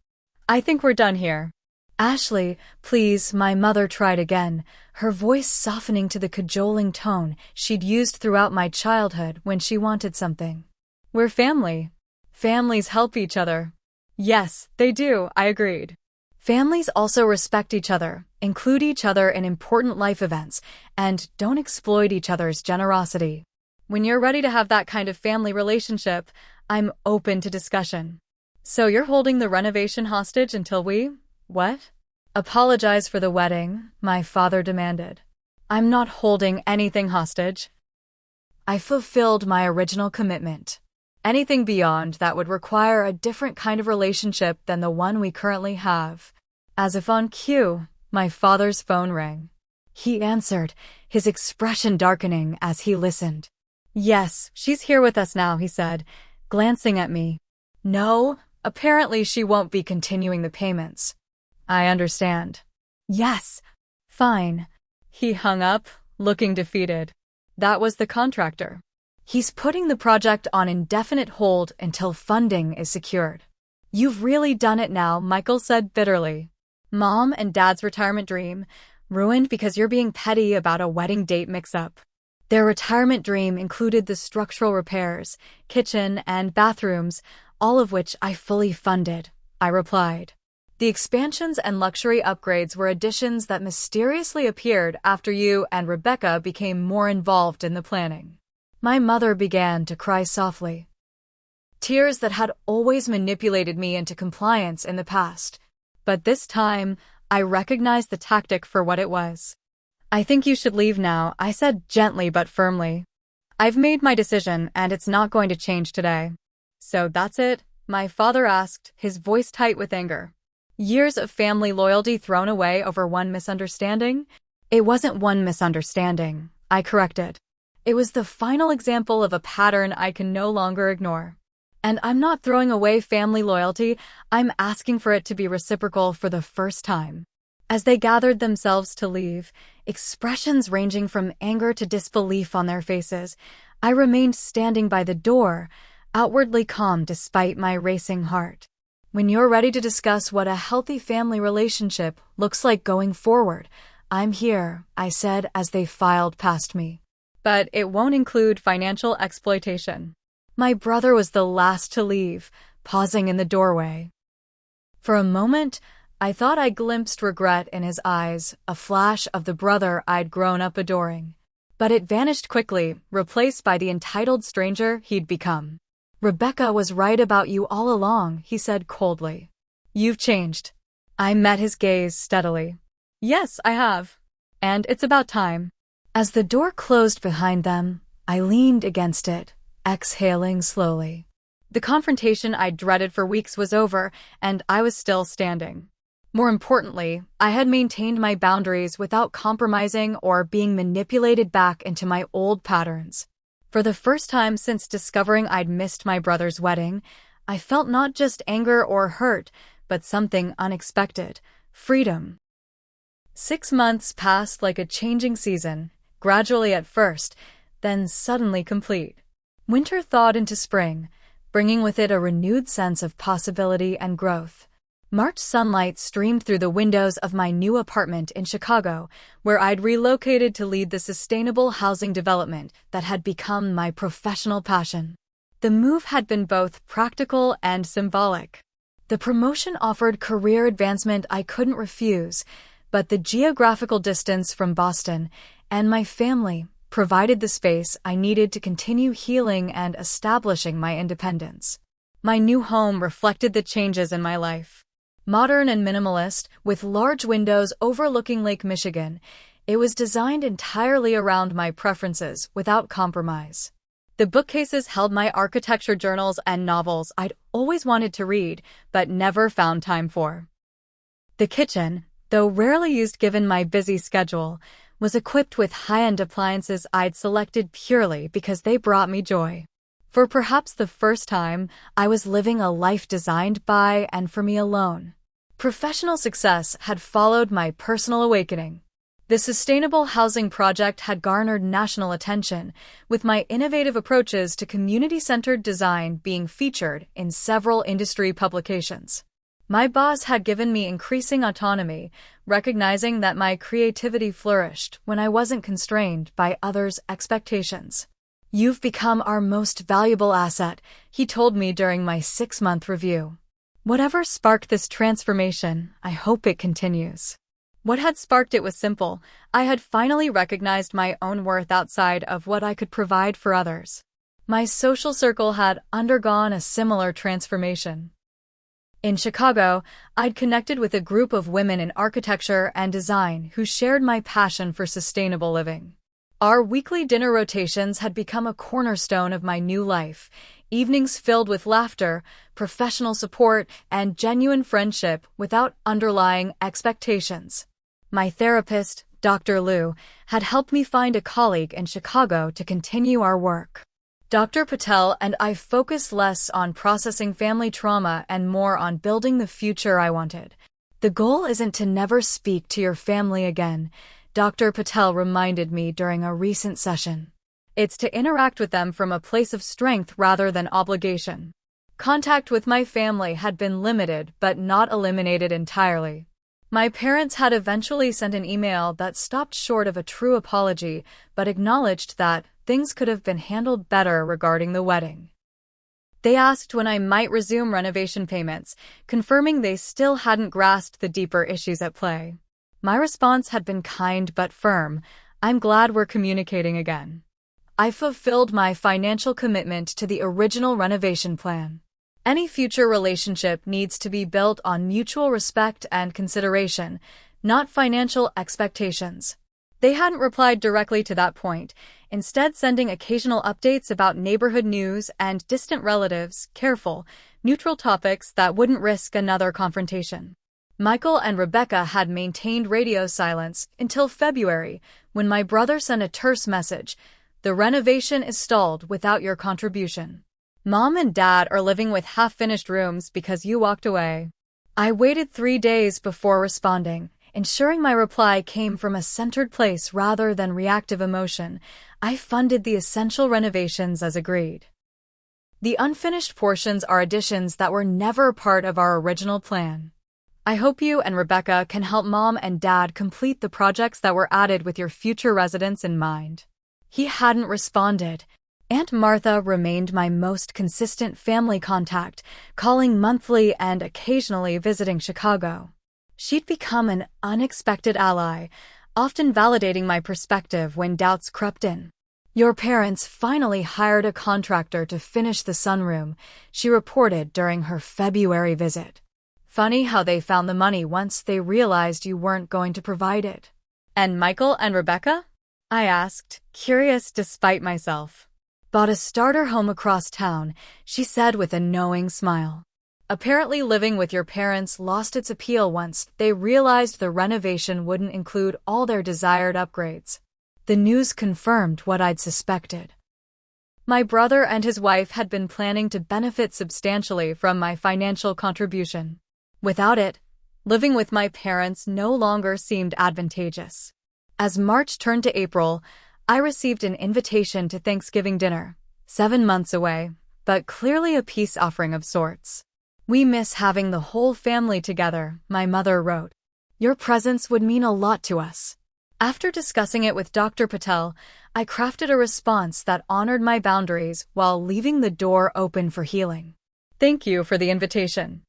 I think we're done here. Ashley, please, my mother tried again, her voice softening to the cajoling tone she'd used throughout my childhood when she wanted something. We're family. Families help each other. Yes, they do, I agreed. Families also respect each other, include each other in important life events, and don't exploit each other's generosity. When you're ready to have that kind of family relationship, I'm open to discussion. So you're holding the renovation hostage until we… what? Apologize for the wedding, my father demanded. I'm not holding anything hostage. I fulfilled my original commitment. Anything beyond that would require a different kind of relationship than the one we currently have. As if on cue, my father's phone rang. He answered, his expression darkening as he listened. Yes, she's here with us now, he said, glancing at me. No, apparently she won't be continuing the payments. I understand. Yes, fine. He hung up, looking defeated. That was the contractor. He's putting the project on indefinite hold until funding is secured. You've really done it now, Michael said bitterly. Mom and Dad's retirement dream, ruined because you're being petty about a wedding date mix-up. Their retirement dream included the structural repairs, kitchen, and bathrooms, all of which I fully funded, I replied. The expansions and luxury upgrades were additions that mysteriously appeared after you and Rebecca became more involved in the planning. My mother began to cry softly. Tears that had always manipulated me into compliance in the past. But this time, I recognized the tactic for what it was. I think you should leave now, I said gently but firmly. I've made my decision and it's not going to change today. So that's it? My father asked, his voice tight with anger. Years of family loyalty thrown away over one misunderstanding? It wasn't one misunderstanding, I corrected. It was the final example of a pattern I can no longer ignore. And I'm not throwing away family loyalty, I'm asking for it to be reciprocal for the first time. As they gathered themselves to leave, expressions ranging from anger to disbelief on their faces, I remained standing by the door, outwardly calm despite my racing heart. When you're ready to discuss what a healthy family relationship looks like going forward, I'm here, I said as they filed past me. But it won't include financial exploitation. My brother was the last to leave, pausing in the doorway. For a moment, I thought I glimpsed regret in his eyes, a flash of the brother I'd grown up adoring. But it vanished quickly, replaced by the entitled stranger he'd become. Rebecca was right about you all along, he said coldly. You've changed. I met his gaze steadily. Yes, I have. And it's about time. As the door closed behind them, I leaned against it, exhaling slowly. The confrontation I dreaded for weeks was over, and I was still standing. More importantly, I had maintained my boundaries without compromising or being manipulated back into my old patterns. For the first time since discovering I'd missed my brother's wedding, I felt not just anger or hurt, but something unexpected: freedom. 6 months passed like a changing season, gradually at first, then suddenly complete. Winter thawed into spring, bringing with it a renewed sense of possibility and growth. March sunlight streamed through the windows of my new apartment in Chicago, where I'd relocated to lead the sustainable housing development that had become my professional passion. The move had been both practical and symbolic. The promotion offered career advancement I couldn't refuse, but the geographical distance from Boston and my family provided the space I needed to continue healing and establishing my independence. My new home reflected the changes in my life. Modern and minimalist, with large windows overlooking Lake Michigan, it was designed entirely around my preferences without compromise. The bookcases held my architecture journals and novels I'd always wanted to read, but never found time for. The kitchen, though rarely used given my busy schedule, was equipped with high-end appliances I'd selected purely because they brought me joy. For perhaps the first time, I was living a life designed by and for me alone. Professional success had followed my personal awakening. The sustainable housing project had garnered national attention, with my innovative approaches to community-centered design being featured in several industry publications. My boss had given me increasing autonomy, recognizing that my creativity flourished when I wasn't constrained by others' expectations. "You've become our most valuable asset," he told me during my 6-month review. Whatever sparked this transformation, I hope it continues. What had sparked it was simple. I had finally recognized my own worth outside of what I could provide for others. My social circle had undergone a similar transformation. In Chicago, I'd connected with a group of women in architecture and design who shared my passion for sustainable living. Our weekly dinner rotations had become a cornerstone of my new life, evenings filled with laughter, professional support, and genuine friendship without underlying expectations. My therapist, Dr. Liu, had helped me find a colleague in Chicago to continue our work. Dr. Patel and I focused less on processing family trauma and more on building the future I wanted. "The goal isn't to never speak to your family again," Dr. Patel reminded me during a recent session. "It's to interact with them from a place of strength rather than obligation." Contact with my family had been limited but not eliminated entirely. My parents had eventually sent an email that stopped short of a true apology but acknowledged that things could have been handled better regarding the wedding. They asked when I might resume renovation payments, confirming they still hadn't grasped the deeper issues at play. My response had been kind but firm. "I'm glad we're communicating again." I fulfilled my financial commitment to the original renovation plan. Any future relationship needs to be built on mutual respect and consideration, not financial expectations. They hadn't replied directly to that point, instead sending occasional updates about neighborhood news and distant relatives, careful, neutral topics that wouldn't risk another confrontation. Michael and Rebecca had maintained radio silence until February, when my brother sent a terse message: "The renovation is stalled without your contribution. Mom and Dad are living with half-finished rooms because you walked away." I waited 3 days before responding, ensuring my reply came from a centered place rather than reactive emotion. I funded the essential renovations as agreed. The unfinished portions are additions that were never part of our original plan. "I hope you and Rebecca can help Mom and Dad complete the projects that were added with your future residents in mind." He hadn't responded. Aunt Martha remained my most consistent family contact, calling monthly and occasionally visiting Chicago. She'd become an unexpected ally, often validating my perspective when doubts crept in. "Your parents finally hired a contractor to finish the sunroom," she reported during her February visit. "Funny how they found the money once they realized you weren't going to provide it." "And Michael and Rebecca?" I asked, curious despite myself. "Bought a starter home across town," she said with a knowing smile. "Apparently living with your parents lost its appeal once they realized the renovation wouldn't include all their desired upgrades." The news confirmed what I'd suspected. My brother and his wife had been planning to benefit substantially from my financial contribution. Without it, living with my parents no longer seemed advantageous. As March turned to April, I received an invitation to Thanksgiving dinner, 7 months away, but clearly a peace offering of sorts. "We miss having the whole family together," my mother wrote. "Your presence would mean a lot to us." After discussing it with Dr. Patel, I crafted a response that honored my boundaries while leaving the door open for healing. "Thank you for the invitation.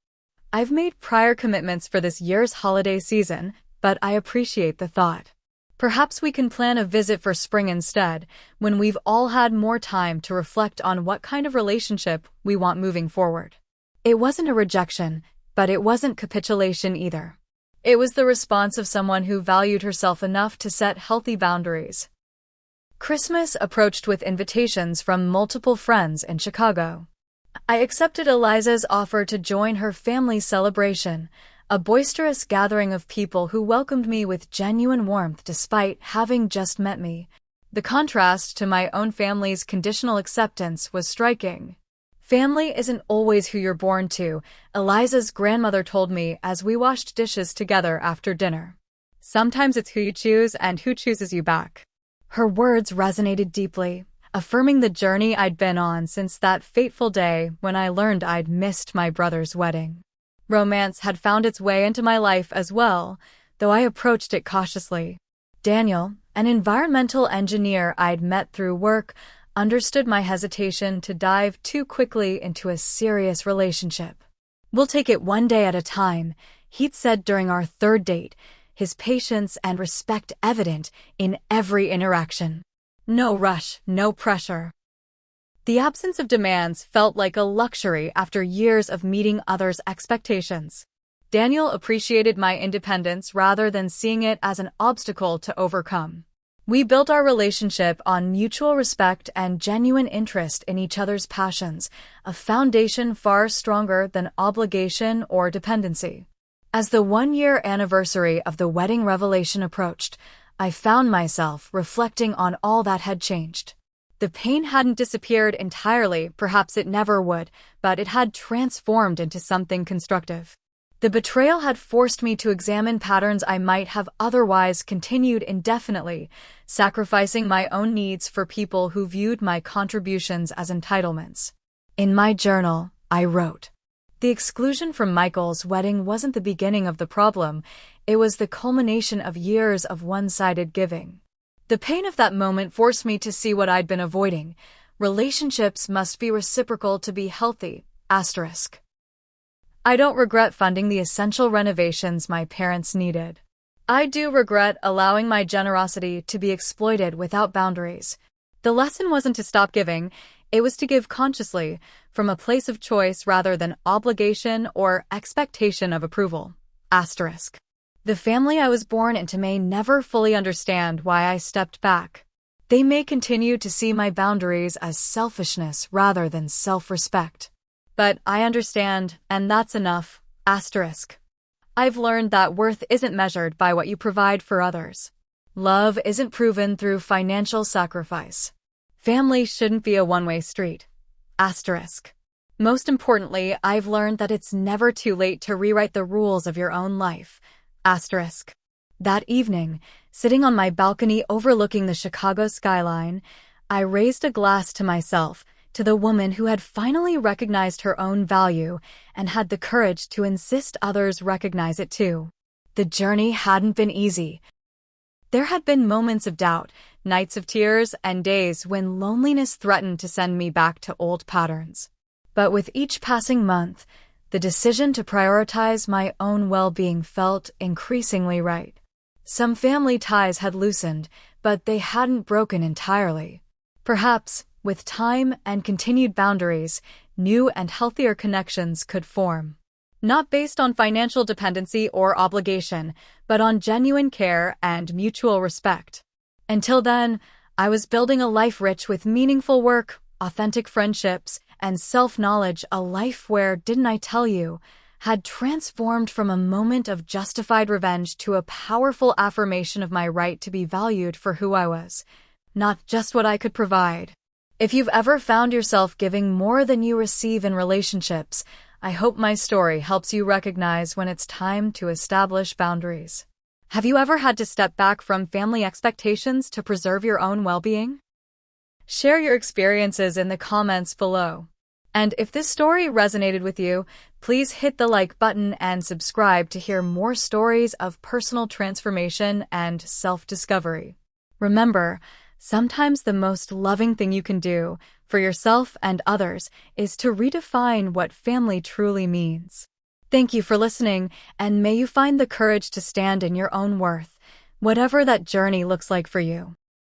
I've made prior commitments for this year's holiday season, but I appreciate the thought. Perhaps we can plan a visit for spring instead, when we've all had more time to reflect on what kind of relationship we want moving forward." It wasn't a rejection, but it wasn't capitulation either. It was the response of someone who valued herself enough to set healthy boundaries. Christmas approached with invitations from multiple friends in Chicago. I accepted Eliza's offer to join her family's celebration, A boisterous gathering of people who welcomed me with genuine warmth despite having just met me. The contrast to my own family's conditional acceptance was striking. Family isn't always who you're born to, Eliza's grandmother told me as we washed dishes together after dinner. Sometimes it's who you choose and who chooses you back. Her words resonated deeply, affirming the journey I'd been on since that fateful day when I learned I'd missed my brother's wedding. Romance had found its way into my life as well, though I approached it cautiously. Daniel, an environmental engineer I'd met through work, understood my hesitation to dive too quickly into a serious relationship. "We'll take it one day at a time," he'd said during our third date, his patience and respect evident in every interaction. No rush, no pressure. The absence of demands felt like a luxury after years of meeting others' expectations. Daniel appreciated my independence rather than seeing it as an obstacle to overcome. We built our relationship on mutual respect and genuine interest in each other's passions, a foundation far stronger than obligation or dependency. As the one-year anniversary of the wedding revelation approached, I found myself reflecting on all that had changed. The pain hadn't disappeared entirely, perhaps it never would, but it had transformed into something constructive. The betrayal had forced me to examine patterns I might have otherwise continued indefinitely, sacrificing my own needs for people who viewed my contributions as entitlements. In my journal, I wrote, "The exclusion from Michael's wedding wasn't the beginning of the problem, it was the culmination of years of one-sided giving. The pain of that moment forced me to see what I'd been avoiding. Relationships must be reciprocal to be healthy. Asterisk. I don't regret funding the essential renovations my parents needed. I do regret allowing my generosity to be exploited without boundaries. The lesson wasn't to stop giving, it was to give consciously, from a place of choice rather than obligation or expectation of approval. Asterisk. The family I was born into may never fully understand why I stepped back. They may continue to see my boundaries as selfishness rather than self-respect. But I understand, and that's enough. Asterisk. I've learned that worth isn't measured by what you provide for others. Love isn't proven through financial sacrifice. Family shouldn't be a one-way street. Asterisk. Most importantly, I've learned that it's never too late to rewrite the rules of your own life. Asterisk. That evening, sitting on my balcony overlooking the Chicago skyline, I raised a glass to myself, to the woman who had finally recognized her own value and had the courage to insist others recognize it too. The journey hadn't been easy. There had been moments of doubt, nights of tears, and days when loneliness threatened to send me back to old patterns. But with each passing month, the decision to prioritize my own well-being felt increasingly right. Some family ties had loosened, but they hadn't broken entirely. Perhaps, with time and continued boundaries, new and healthier connections could form. Not based on financial dependency or obligation, but on genuine care and mutual respect. Until then, I was building a life rich with meaningful work, authentic friendships, and self-knowledge, a life where, didn't I tell you, had transformed from a moment of justified revenge to a powerful affirmation of my right to be valued for who I was, not just what I could provide. If you've ever found yourself giving more than you receive in relationships, I hope my story helps you recognize when it's time to establish boundaries. Have you ever had to step back from family expectations to preserve your own well-being? Share your experiences in the comments below. And if this story resonated with you, please hit the like button and subscribe to hear more stories of personal transformation and self-discovery. Remember, sometimes the most loving thing you can do for yourself and others is to redefine what family truly means. Thank you for listening, and may you find the courage to stand in your own worth, whatever that journey looks like for you.